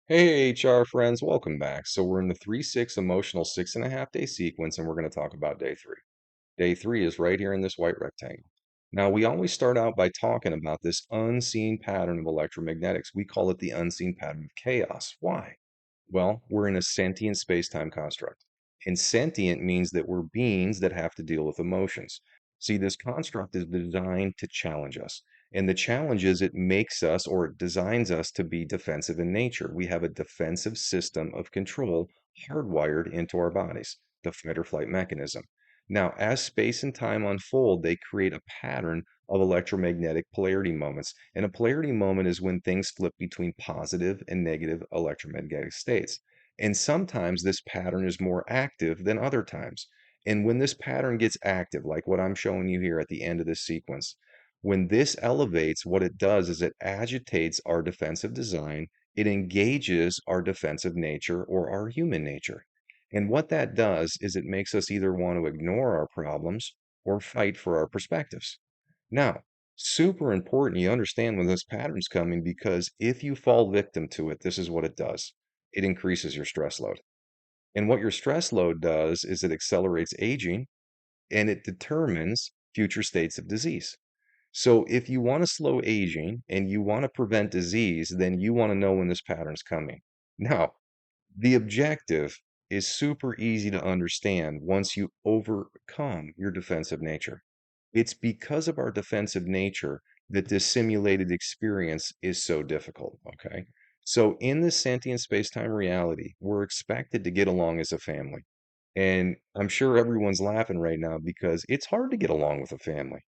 Hey, HR friends, welcome back. So we're in the 3-6 emotional 6.5 day sequence, and we're going to talk about day three. Day three is right here in this white rectangle. Now, we always start out by talking about this unseen pattern of electromagnetics. We call it the unseen pattern of chaos. Why? Well, we're in a sentient space-time construct. And sentient means that we're beings that have to deal with emotions. See, this construct is designed to challenge us. And the challenge is it makes us or it designs us to be defensive in nature. We have a defensive system of control hardwired into our bodies, the fight or flight mechanism. Now, as space and time unfold, they create a pattern of electromagnetic polarity moments. And a polarity moment is when things flip between positive and negative electromagnetic states. And sometimes this pattern is more active than other times. And when this pattern gets active, like what I'm showing you here at the end of this sequence, when this elevates, what it does is it agitates our defensive design, it engages our defensive nature or our human nature. And what that does is it makes us either want to ignore our problems or fight for our perspectives. Now, super important you understand when this pattern's coming because if you fall victim to it, this is what it does. It increases your stress load. And what your stress load does is it accelerates aging and it determines future states of disease. So if you want to slow aging and you want to prevent disease, then you want to know when this pattern's coming. Now, the objective is super easy to understand once you overcome your defensive nature. It's because of our defensive nature that this simulated experience is so difficult, okay? So in this sentient space-time reality, we're expected to get along as a family. And I'm sure everyone's laughing right now because it's hard to get along with a family.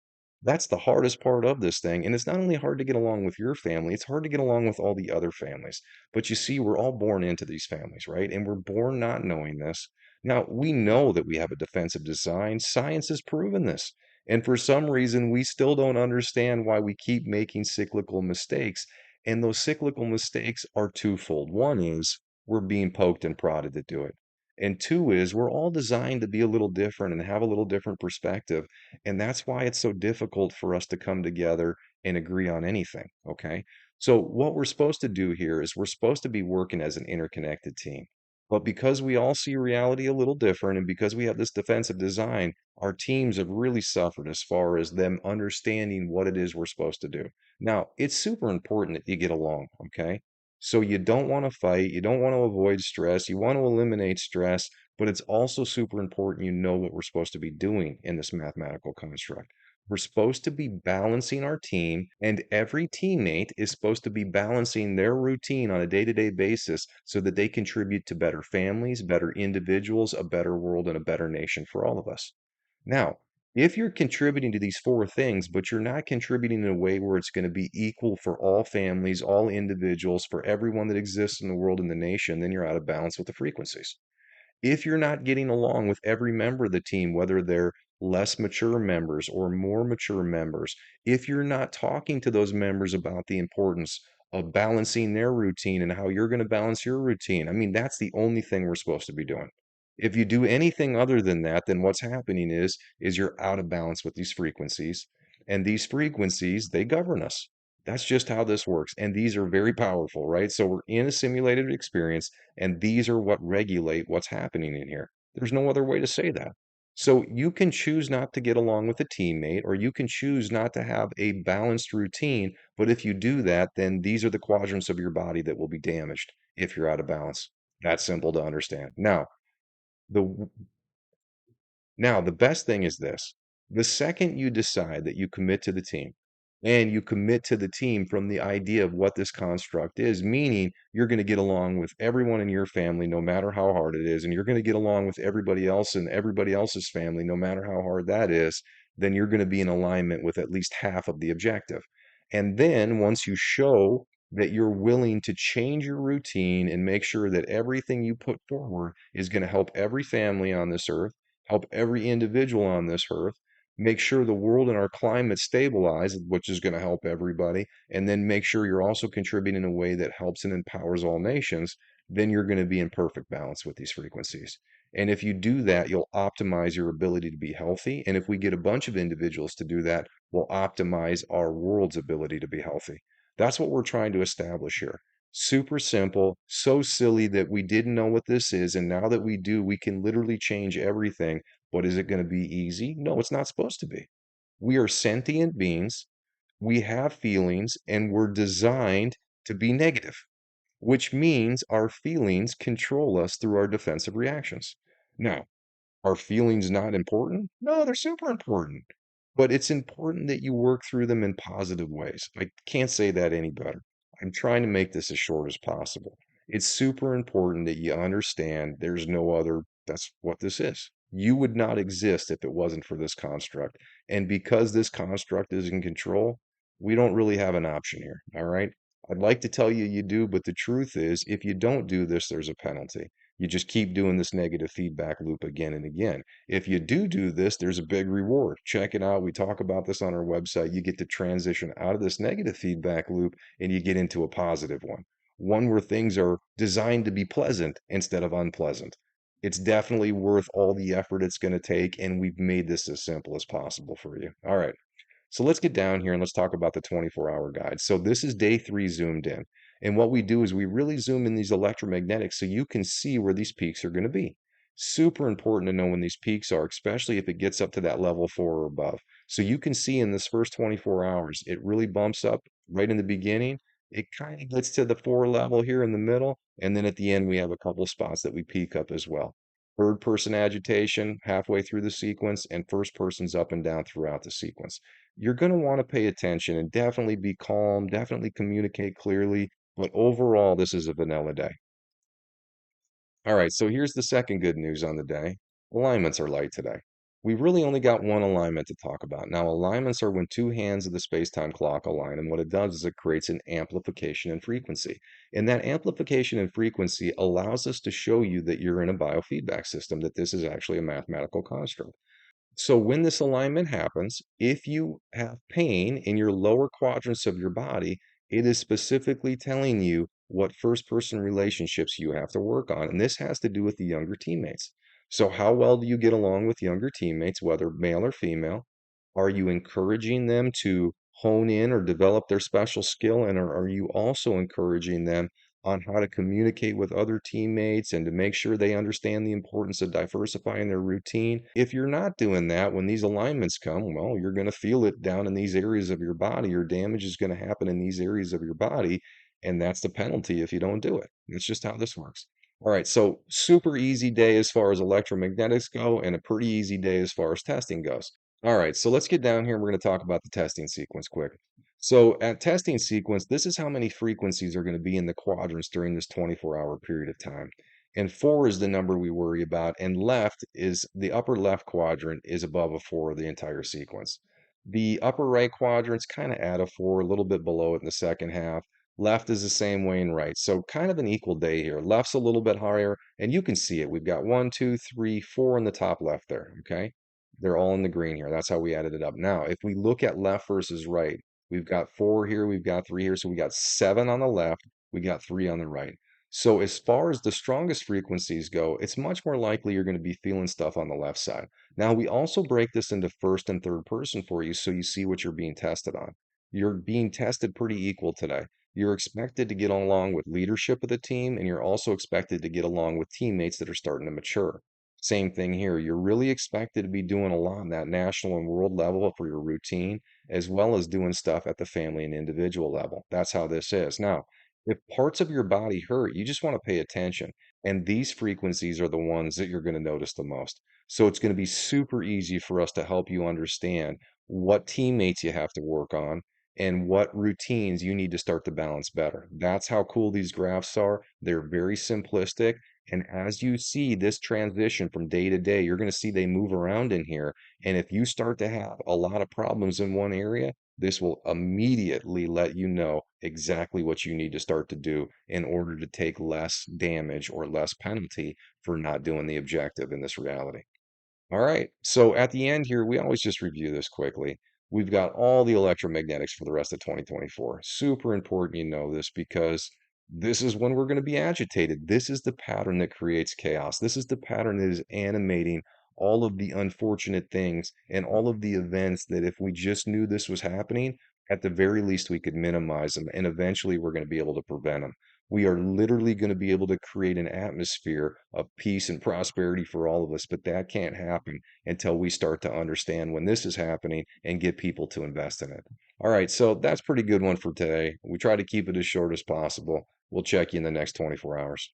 That's the hardest part of this thing. And it's not only hard to get along with your family, it's hard to get along with all the other families. But you see, we're all born into these families, right? And we're born not knowing this. Now, we know that we have a defensive design. Science has proven this. And for some reason, we still don't understand why we keep making cyclical mistakes. And those cyclical mistakes are twofold. One is we're being poked and prodded to do it. And two is we're all designed to be a little different and have a little different perspective. And that's why it's so difficult for us to come together and agree on anything. Okay. So, what we're supposed to do here is we're supposed to be working as an interconnected team. But because we all see reality a little different and because we have this defensive design, our teams have really suffered as far as them understanding what it is we're supposed to do. Now, it's super important that you get along. Okay. So you don't want to fight, you don't want to avoid stress, you want to eliminate stress, but it's also super important you know what we're supposed to be doing in this mathematical construct. We're supposed to be balancing our team, and every teammate is supposed to be balancing their routine on a day to day basis so that they contribute to better families, better individuals, a better world, and a better nation for all of us. Now, if you're contributing to these four things, but you're not contributing in a way where it's going to be equal for all families, all individuals, for everyone that exists in the world and the nation, then you're out of balance with the frequencies. If you're not getting along with every member of the team, whether they're less mature members or more mature members, if you're not talking to those members about the importance of balancing their routine and how you're going to balance your routine, I mean, that's the only thing we're supposed to be doing. If you do anything other than that, then what's happening is you're out of balance with these frequencies. And these frequencies, they govern us. That's just how this works. And these are very powerful, right? So we're in a simulated experience and these are what regulate what's happening in here. There's no other way to say that. So you can choose not to get along with a teammate, or you can choose not to have a balanced routine. But if you do that, then these are the quadrants of your body that will be damaged if you're out of balance. That's simple to understand. The now, the best thing is this. The second you decide that you commit to the team, and you commit to the team from the idea of what this construct is, meaning you're going to get along with everyone in your family, no matter how hard it is, and you're going to get along with everybody else in everybody else's family, no matter how hard that is, then you're going to be in alignment with at least half of the objective. And then once you show that you're willing to change your routine and make sure that everything you put forward is going to help every family on this earth, help every individual on this earth, make sure the world and our climate stabilize, which is going to help everybody, and then make sure you're also contributing in a way that helps and empowers all nations, then you're going to be in perfect balance with these frequencies. And if you do that, you'll optimize your ability to be healthy. And if we get a bunch of individuals to do that, we'll optimize our world's ability to be healthy. That's what we're trying to establish here. Super simple, so silly that we didn't know what this is, and now that we do, we can literally change everything. But is it gonna be easy? No, it's not supposed to be. We are sentient beings, we have feelings, and we're designed to be negative, which means our feelings control us through our defensive reactions. Now, are feelings not important? No, they're super important. But it's important that you work through them in positive ways. I can't say that any better. I'm trying to make this as short as possible. It's super important that you understand there's no other, that's what this is. You would not exist if it wasn't for this construct. And because this construct is in control, we don't really have an option here. All right. I'd like to tell you you do, but the truth is, if you don't do this, there's a penalty. You just keep doing this negative feedback loop again and again. If you do this, there's a big reward. Check it out. We talk about this on our website. You get to transition out of this negative feedback loop and you get into a positive one where things are designed to be pleasant instead of unpleasant. It's definitely worth all the effort it's going to take, and we've made this as simple as possible for you. All right. So let's get down here and let's talk about the 24-hour guide. So this is day 3 zoomed in. And what we do is we really zoom in these electromagnetics so you can see where these peaks are going to be. Super important to know when these peaks are, especially if it gets up to that level 4 or above. So you can see in this first 24 hours, it really bumps up right in the beginning. It kind of gets to the 4 level here in the middle. And then at the end, we have a couple of spots that we peak up as well. Third person agitation halfway through the sequence, and first person's up and down throughout the sequence. You're going to want to pay attention and definitely be calm, definitely communicate clearly. But overall, this is a vanilla day. All right, so here's the second good news on the day. Alignments are light today. We really only got one alignment to talk about. Now, alignments are when two hands of the space-time clock align, and what it does is it creates an amplification in frequency. And that amplification in frequency allows us to show you that you're in a biofeedback system, that this is actually a mathematical construct. So when this alignment happens, if you have pain in your lower quadrants of your body, it is specifically telling you what first person relationships you have to work on. And this has to do with the younger teammates. So how well do you get along with younger teammates, whether male or female? Are you encouraging them to hone in or develop their special skill? And are you also encouraging them on how to communicate with other teammates and to make sure they understand the importance of diversifying their routine? If you're not doing that, when these alignments come, well, you're going to feel it down in these areas of your body. Your damage is going to happen in these areas of your body. And that's the penalty if you don't do it. That's just how this works. All right, so super easy day as far as electromagnetics go, and a pretty easy day as far as testing goes. All right, so let's get down here. We're going to talk about the testing sequence quick. So at testing sequence, this is how many frequencies are going to be in the quadrants during this 24-hour period of time. And 4 is the number we worry about, and left is the upper left quadrant is above a 4 the entire sequence. The upper right quadrant's kind of at a 4, a little bit below it in the second half. Left is the same way in right. So kind of an equal day here. Left's a little bit higher, and you can see it. We've got 1, 2, 3, 4 in the top left there, okay? They're all in the green here. That's how we added it up. Now, if we look at left versus right, we've got 4 here, we've got 3 here. So we got 7 on the left, we got 3 on the right. So as far as the strongest frequencies go, it's much more likely you're going to be feeling stuff on the left side. Now, we also break this into first and third person for you so you see what you're being tested on. You're being tested pretty equal today. You're expected to get along with leadership of the team, and you're also expected to get along with teammates that are starting to mature. Same thing here. You're really expected to be doing a lot on that national and world level for your routine, as well as doing stuff at the family and individual level. That's how this is. Now, if parts of your body hurt, you just want to pay attention. And these frequencies are the ones that you're going to notice the most. So it's going to be super easy for us to help you understand what teammates you have to work on and what routines you need to start to balance better. That's how cool these graphs are. They're very simplistic. And as you see this transition from day to day, you're going to see they move around in here. And if you start to have a lot of problems in one area, this will immediately let you know exactly what you need to start to do in order to take less damage or less penalty for not doing the objective in this reality. All right. So at the end here, we always just review this quickly. We've got all the electromagnetics for the rest of 2024. Super important you know this because this is when we're going to be agitated. This is the pattern that creates chaos. This is the pattern that is animating all of the unfortunate things and all of the events that if we just knew this was happening, at the very least, we could minimize them, and eventually we're going to be able to prevent them. We are literally going to be able to create an atmosphere of peace and prosperity for all of us, but that can't happen until we start to understand when this is happening and get people to invest in it. All right, so that's a pretty good one for today. We try to keep it as short as possible. We'll check you in the next 24 hours.